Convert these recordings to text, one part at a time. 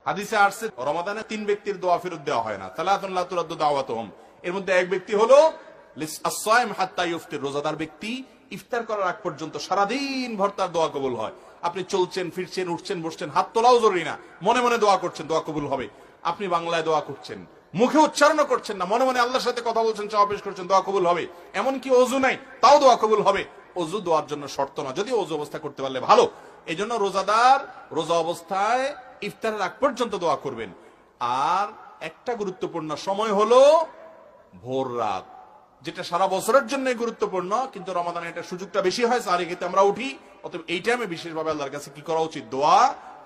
হাদিসে আসছে রমাদানে 3 ব্যক্তির দোয়া ফেরত দেওয়া হয় না। সালাতুন লা তুরাদ্দু দাওয়াতুহুম, এর মধ্যে এক ব্যক্তি হলো লিস-সাইম হাত্তা ইফতির, রোজাদার ব্যক্তি ইফতার করার আগ পর্যন্ত সারাদিন ভর তার দোয়া কবুল হয়। আপনি চলছেন ফিরছেন উঠছেন বসছেন, হাত তোলাও জরুরি না, মনে মনে দোয়া করছেন, দোয়া কবুল হবে। আপনি বাংলায় দোয়া করছেন, মুখে উচ্চারণ করছেন না, মনে মনে আল্লাহর সাথে কথা বলছেন, চাওয়া পেশ করছেন, দোয়া কবুল হবে। এমনকি ওযু নাই তাও দোয়া কবুল হবে। ওযু দোয়ার জন্য শর্ত না, যদি ওযু অবস্থা করতে পারলে ভালো। এই জন্য রোজাদার রোজা অবস্থায় ইফতারের আগ পর্যন্ত দোয়া করবেন। আর একটা গুরুত্বপূর্ণ সময় হলো ভোর রাত, যেটা সারা বছরের জন্য গুরুত্বপূর্ণ, কিন্তু রমাদানে এটা সুযোগটা বেশি হয়, সারি খেতে আমরা উঠি। অতএব এই টাইমে বিশেষভাবে আল্লাহর কাছে কি করা উচিত? দোয়া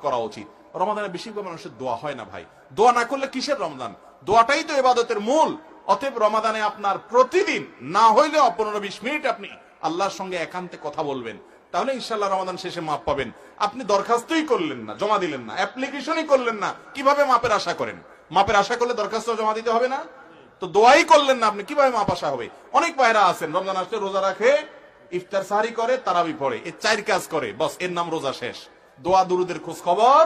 করা উচিত। রমাদানে বেশিরভাগ মানুষের দোয়া হয় না ভাই। দোয়া না করলে কিসের রমাদান? দোয়াটাই তো ইবাদতের মূল। অতএব রমাদানে আপনার প্রতিদিন না হইলেও 15-20 মিনিট আপনি আল্লাহর সঙ্গে একান্তে কথা বলবেন, তাহলে ইনশাআল্লাহ রমাদান শেষে মাপ পাবেন। আপনি দরখাস্তই করলেন না, জমা দিলেন না, অ্যাপ্লিকেশনই করলেন না, কিভাবে মাপের আশা করেন? মাপের আশা করলে দরখাস্ত জমা দিতে হবে না? তো দোয়াই করলেন না আপনি, কিভাবে মাপ আশা হবে? অনেক ভাইরা আছেন রমজান আসলে রোজা রাখে, ইফতার সাহরি করে, তারাবি পড়ে, এই 4 কাজ করে, বস এর নাম রোজা শেষ। দোয়া দুরুদের খোঁজ খবর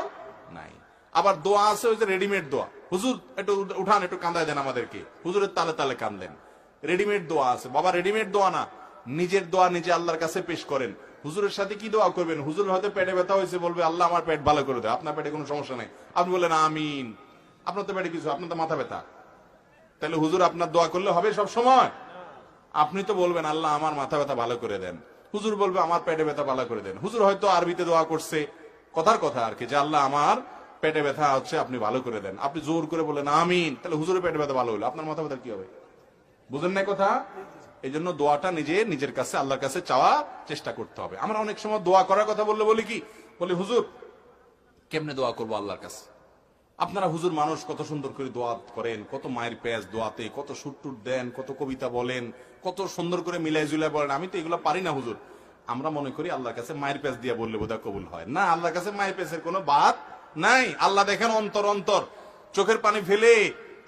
নাই। আবার দোয়া আছে ওই যে রেডিমেড দোয়া, হুজুর একটু উঠান, একটু কান্দায় দেন আমাদেরকে, হুজুরের তালে তালে কান্দেন। রেডিমেড দোয়া আছে, বাবা রেডিমেড দোয়া না, নিজের দোয়া নিজে আল্লাহর কাছে পেশ করেন। হুজুরের সাথে কি দোয়া করবেন? হুজুর হয়তো পেটে ব্যথা হয়েছে, বলবে আল্লাহ আমার পেট ভালো করে দেয়। আপনার পেটে কোনো সমস্যা নাই, আপনি বললেন আমিন। আপনার তো পেটে কিছু, আপনার তো মাথা ব্যথা, তাহলে হুজুর আপনার দোয়া করলে হবে সব সময়? আপনি তো বলবেন আল্লাহ আমার মাথা ব্যথা ভালো করে দেন, হুজুর বলবে আমার পেটে ব্যথা ভালো করে দেন। হুজুর হয়তো আরবিতে দোয়া করছে, কথার কথা আর কি, যে আল্লাহ আমার পেটে ব্যথা হচ্ছে আপনি ভালো করে দেন। আপনি জোর করে বলেন আমিন, তাহলে হুজুরের পেটে ব্যথা ভালো হলো, আপনার মাথা ব্যথা কি হবে? বুঝেন না কথা? এই জন্য দোয়াটা নিজের কাছে আল্লাহর কাছে চাওয়া চেষ্টা করতে হবে। আমরা অনেক সময় দোয়া করার কথা বললে বলি কি, বলি হুজুর কেমনে দোয়া করবো আল্লাহর কাছে? আপনারা হুজুর মানুষ কত সুন্দর করে দোয়া করেন, কত মায়ের পেঁয়াজ দোয়াতে, কত সুট্টুট দেন, কত কবিতা বলেন, কত সুন্দর করে মিলাই জুলাই বলেন, আমি তো এগুলো পারি না হুজুর। আমরা মনে করি আল্লাহর কাছে মায়ের পেঁয়াজ দিয়ে বললে বোধহয় কবুল হয় না। আল্লাহর কাছে মায়ের পেঁয়াজের কোনো বাদ নাই। আল্লাহ দেখেন অন্তর অন্তর, চোখের পানি ফেলে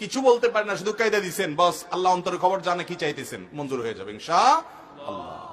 কিছু বলতে পারে না, শুধু কায়দা দিচ্ছেন, বস আল্লাহ অন্তরের খবর জানে, কি চাইতেছেন মঞ্জুর হয়ে যাবে ইনশাআল্লাহ।